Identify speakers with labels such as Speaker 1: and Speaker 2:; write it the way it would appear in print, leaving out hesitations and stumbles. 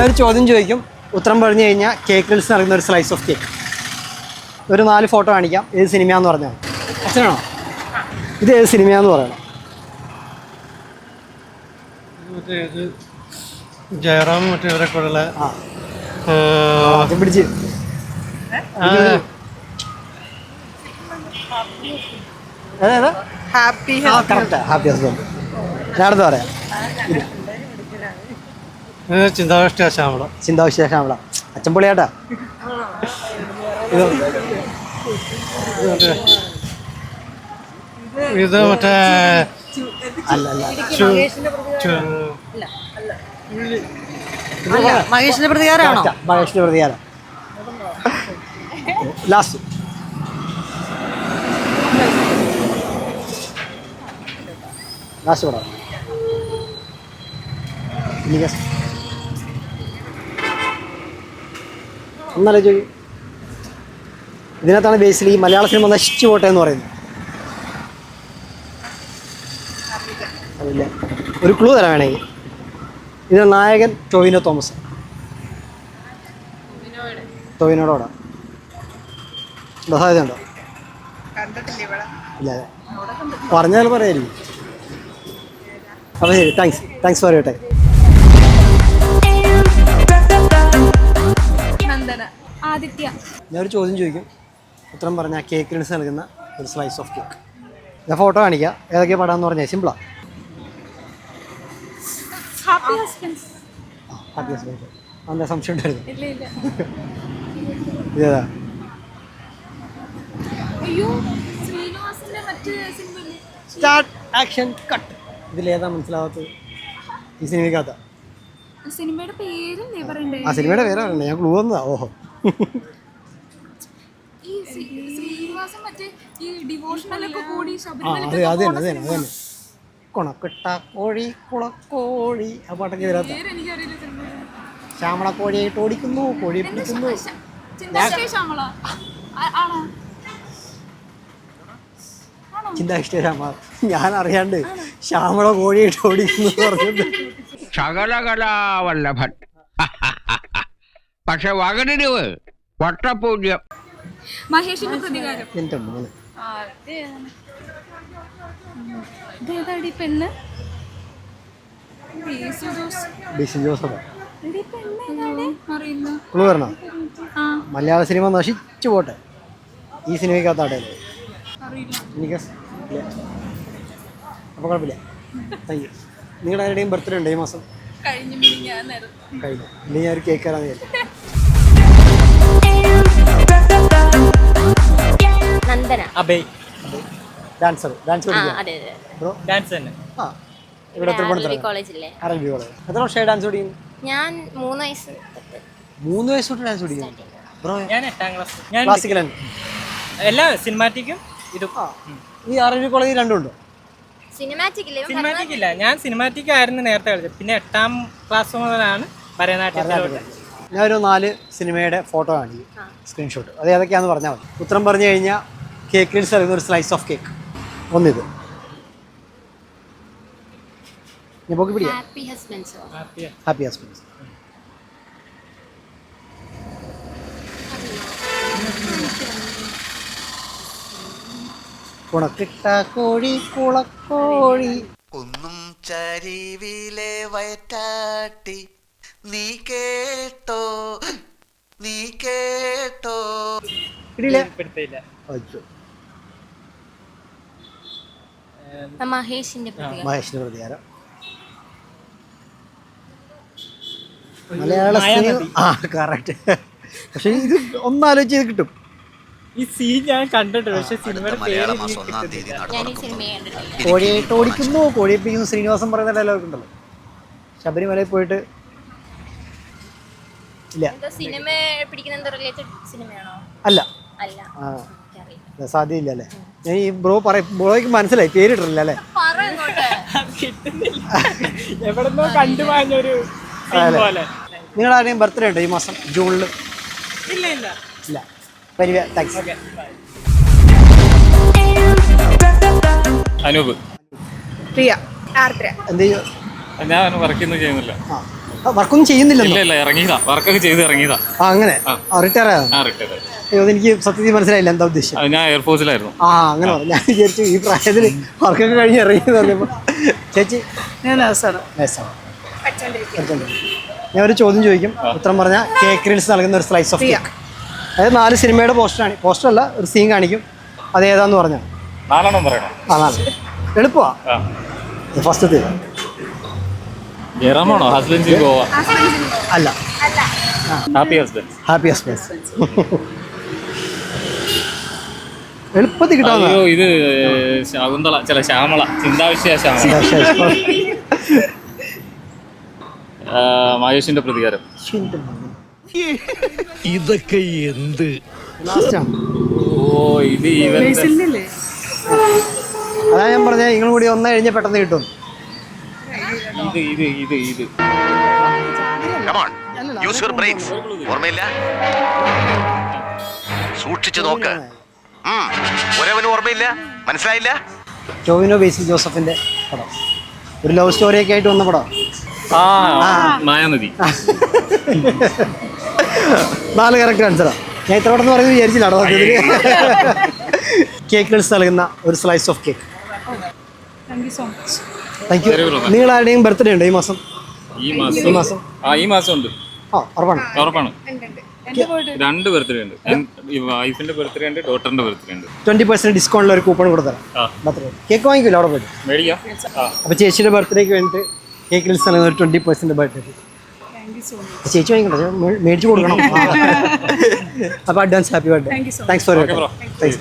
Speaker 1: ഞാനൊരു ചോദ്യം ചോദിക്കും, ഉത്തരം പറഞ്ഞു കഴിഞ്ഞാൽ കേക്ക് റിൽസ് നൽകുന്ന ഒരു സ്ലൈസ് ഓഫ് കേക്ക്. ഒരു 4 ഫോട്ടോ കാണിക്കാം, ഏത് സിനിമയാന്ന് പറഞ്ഞാൽ. അച്ഛനാണോ? ഇത് ഏത് സിനിമയാന്ന് പറയണം.
Speaker 2: ജയറാം മറ്റേ ഇവരൊക്കെ ഉള്ള
Speaker 1: പിടിച്ച് ഹാപ്പി ഹസ്ബൻഡ്. ഞാനടുത്ത് പറയാം.
Speaker 2: ചിന്താവിഷ്ട ശ്യാമള.
Speaker 1: ചിന്താവിഷ്ട ശ്യാമള. അച്ഛൻ പൊളിയാട്ടാ.
Speaker 2: ഇത് മറ്റേ
Speaker 1: അല്ല
Speaker 3: മഹേഷിന്റെ പ്രതികാരമാണോ?
Speaker 1: മഹേഷിന്റെ പ്രതികാരം. ലാസ്റ്റ് പടം. ഒന്നല്ല ചോദിക്കും. ഇതിനകത്താണ് ബേസിലി മലയാള സിനിമ നശിച്ചു പോട്ടെ എന്ന് പറയുന്നത്. അതില്ല, ഒരു ക്ലൂ തരാൻ വേണമെങ്കിൽ. ഇതിന് നായകൻ ടോവിനോ തോമസ്. ടോവിനോടോടാ സാധ്യതയുണ്ടോ? ഇല്ല, പറഞ്ഞാൽ പറയായിരിക്കും. അപ്പോൾ ശരി, താങ്ക്സ് ഫോർ യുവർ ടൈം. ഞാനൊരു ചോദ്യം ചോദിക്കും, ഉത്തരം പറഞ്ഞാൽ കേക്ക് റിൽസ് നൽകുന്ന ഒരു സ്ലൈസ് ഓഫ് കേക്ക്. ഞാൻ ഫോട്ടോ കാണിക്കാം, ഏതൊക്കെയാണ് പടാന്ന് പറഞ്ഞാൽ സിമ്പിളാ. Happy husband. അതിൻ്റെ സംശയം ഉണ്ടായിരുന്നു. ഇതേതാ? Start action cut. ഇതിലേതാ മനസ്സിലാവാത്തത്? ഈ സിനിമയ്ക്കകത്താ.
Speaker 3: സിനിമയുടെ പേരല്ലേ പറയണ്ടേ?
Speaker 1: ആ സിനിമയുടെ പേരാ പറയണ്ടേ? ഞാൻ ക്ലൂ വന്നതാ. ഓഹോ, അതെ. കൊണക്കിട്ട കോഴി കുളക്കോഴി, ആ പാട്ടൊക്കെ ഇതിനകത്ത. ശ്യാമളക്കോഴിയായിട്ട് ഓടിക്കുന്നു, കോഴിയെ പിടിക്കുന്നു. ചിന്താവിഷ്ട ശ്യാമള. ഞാൻ അറിയാണ്ട് ശ്യാമള കോഴിയായിട്ട് ഓടിക്കുന്നു പറഞ്ഞിട്ട്
Speaker 4: ശകലകലാവല്ലഭൻ. പക്ഷെ വകരുവ് വട്ടപൂജ്യം.
Speaker 3: മഹേഷിന്റെ പ്രതികാരം.
Speaker 1: എന്റെ മോനെ,
Speaker 3: പെണ്ണ്
Speaker 1: ബേസിൽ ജോസഫ്. ക്ലൂ വരണോ? മലയാള സിനിമ നശിച്ചു പോട്ടെ, ഈ സിനിമയ്ക്കകത്താട്ടെ. അപ്പോൾ കുഴപ്പമില്ല. Thank you. നിങ്ങളുടെ ആരുടെയും ബർത്ത്ഡേ ഉണ്ട് ഈ മാസം? കഴിഞ്ഞു. ഇല്ലെങ്കിൽ ഞാൻ ഒരു കേക്ക് തരാൻ വിചാരിച്ചു. Dance bro. ഡാൻസ് തന്നെ. ഇവിടെ അറബി കോളേജ്. എത്ര വർഷമായി ഡാൻസ് പഠിക്കുന്നു?
Speaker 5: ഞാൻ 3 വയസ്സ്.
Speaker 1: 3 വയസ്സ് തൊട്ട് ഡാൻസ് പഠിക്കുന്നു ബ്രോ?
Speaker 6: ഞാൻ 8ാം ക്ലാസ്.
Speaker 1: ക്ലാസിക്കൽ
Speaker 6: എല്ലാ സിനിമാറ്റിക്കും ഇതും.
Speaker 1: ഈ അറബി കോളേജ് രണ്ടുണ്ടോ?
Speaker 5: സിനിമാറ്റിക്
Speaker 6: ഇല്ല, ഞാൻ സിനിമാറ്റിക് ആയിരുന്നു നേരത്തെ കളിച്ചത്. പിന്നെ 8ാം ക്ലാസ് മുതലാണ് ഭരതനാട്യത്തിലോട്ട്.
Speaker 1: ഞാനൊരു 4 സിനിമയുടെ ഫോട്ടോ കാണിക്കും, സ്ക്രീൻഷോട്ട്. അത് ഏതൊക്കെയാണെന്ന് പറഞ്ഞാൽ മതി. ഉത്തരം പറഞ്ഞു കഴിഞ്ഞാൽ കേക്ക് റിൽസ് നൽകുന്ന ഒരു സ്ലൈസ് ഓഫ് കേക്ക്. ഒന്നിത് ഞാൻ പോക്കി പിടിക്കാം. Happy husbands. കുണക്കിട്ട കോഴി കുളക്കോഴി.
Speaker 7: ഒന്നും ചരിവിലെ വയറ്റാട്ടി നീ കേട്ടോ
Speaker 1: ഇടിയില്ല.
Speaker 5: മഹേഷിന്റെ
Speaker 1: പ്രതികാരം. മലയാള കറക്റ്റ്. പക്ഷെ ഇത് ഒന്നാലോചിച്ച് ഇത് കിട്ടും.
Speaker 6: ഈ സീൻ ഞാൻ കണ്ടിട്ടുണ്ട്, പക്ഷെ സിനിമയുടെ
Speaker 1: കോഴിയായിട്ട് ഓടിക്കുന്നു, കോഴിയെ പിടിക്കുന്നു. ശ്രീനിവാസൻ പറയുന്ന ഡയലോഗ് ഉണ്ടല്ലോ, ശബരിമലയിൽ പോയിട്ട്. ഇല്ല,
Speaker 5: സിനിമ
Speaker 1: അല്ല, സാധ്യമില്ല അല്ലേ? ഞാൻ ഈ ബ്രോയ്ക്ക് മനസ്സിലായി, പേരിട്ടില്ല അല്ലേ?
Speaker 6: എവിടെന്നോ കണ്ടുപോയൊരു.
Speaker 1: നിങ്ങളാരുടെയും ബർത്ത്ഡേ ഉണ്ടോ ഈ മാസം ജൂണിൽ? ഇല്ല. താങ്ക്സ്.
Speaker 8: അനൂപ്.
Speaker 3: പ്രിയ. ആർദ്ര.
Speaker 1: എന്ത് ചെയ്യും?
Speaker 8: ഞാൻ വർക്കൊന്നും ചെയ്യുന്നില്ല.
Speaker 1: വർക്കൊന്നും ചെയ്യുന്നില്ലല്ലോ?
Speaker 8: ഇല്ല ഇറങ്ങിയതാ, വർക്കൊക്കെ ചെയ്ത് ഇറങ്ങിയതാ.
Speaker 1: ആ അങ്ങനെ റിട്ടയർ ആയോ?
Speaker 8: റിട്ടയർ.
Speaker 1: അയ്യോ, അതെനിക്ക് സത്യത്തിൽ മനസ്സിലായില്ല എന്താ ഉദ്ദേശം.
Speaker 8: ഞാൻ എയർഫോഴ്സിലായിരുന്നു.
Speaker 1: ആ അങ്ങനെ പറഞ്ഞു. ഞാൻ വിചാരിച്ചു ഈ പ്രായത്തിൽ വർക്കൊക്കെ കഴിഞ്ഞ് ഇറങ്ങി പറഞ്ഞപ്പോൾ. ചേച്ചി?
Speaker 3: ഞാൻ നഴ്സാണ്.
Speaker 1: ഞാൻ ഒരു ചോദ്യം ചോദിക്കും, ഉത്തരം പറഞ്ഞാൽ കേക്ക് റീൽസ് നൽകുന്ന ഒരു സ്ലൈസ് ഓഫ് കേക്ക്. അതായത് 4 സിനിമയുടെ പോസ്റ്ററല്ല, ഒരു സീൻ കാണിക്കും. അത് ഏതാന്ന് പറഞ്ഞാൽ
Speaker 8: 4 പറയണം.
Speaker 1: ആ 4 എളുപ്പമാ. ഫസ്റ്റ്
Speaker 8: ജയറാമാണോ? ഹസ്ബൻഡ് ഗോവ.
Speaker 1: അല്ല,
Speaker 8: ഹാപ്പി ഹസ്ബൻഡ്.
Speaker 1: Happy husbands. എളുപ്പത്തിൽ കിട്ടാവുന്ന.
Speaker 8: അയ്യോ, ഇത് ശകുന്തള, ശ്യാമള, ചിന്താവിഷയ ശ്യാമള. മഹേഷിന്റെ പ്രതികാരം.
Speaker 4: ഇതൊക്കെ എന്ത്?
Speaker 8: ഓ, ഇത് ഇവന്റെ.
Speaker 1: അതാ ഞാൻ പറഞ്ഞത്, നിങ്ങളും കൂടി ഒന്ന് കഴിഞ്ഞാൽ പെട്ടെന്ന് കിട്ടും.
Speaker 8: ഇത്
Speaker 7: യൂസ് യുവർ ബ്രെയിൻസ്. ഓർമ്മയില്ല? സൂക്ഷിച്ചു നോക്ക്. ഒരവനും ഓർമ്മയില്ല? മനസ്സിലായില്ല?
Speaker 1: ടോവിനോ ബേസിൽ ജോസഫിന്റെ പടം, ഒരു ലവ് സ്റ്റോറിയൊക്കെ ആയിട്ട് വന്ന പടം.
Speaker 8: മായാനദി.
Speaker 1: 4 കറക്റ്റ് ആൻസറാ. ഞാൻ ഇത്ര പെട്ടെന്ന് പറയുന്നത് വിചാരിച്ചില്ല. കേക്ക് റീൽസ് നൽകുന്ന ഒരു slice of cake. Thank you. നിങ്ങൾ ആരുടെയും ബർത്ത്ഡേ ഉണ്ടോ ഈ മാസം?
Speaker 8: ഈ മാസം ഉണ്ട്. ഉറപ്പാണ്. 2 ബർത്ത്ഡേ ഉണ്ട്. വൈഫിന്റെ ബർത്ത്ഡേ ഉണ്ട്, ഡോട്ടറിന്റെ ബർത്ത്ഡേ ഉണ്ട്.
Speaker 1: 20% ഡിസ്കൗണ്ടിൽ ഒരു കൂപ്പൺ കൊടുത്തരാം. ബർത്ത്ഡേ കേക്ക് വാങ്ങിക്കില്ല അവിടെ പോയിട്ട്
Speaker 8: മേടിക്കാം.
Speaker 1: അപ്പോൾ ചേച്ചിയുടെ ബർത്ത്ഡേക്ക് വേണ്ടിയിട്ട് കേക്ക് റീൽസ് നൽകുന്ന ഒരു 20% ബർത്ത്ഡേ. ചേച്ചി വാങ്ങിക്കട്ടെ, മേടിച്ചു കൊടുക്കണം. അപ്പോൾ advance happy birthday. Thanks for your time.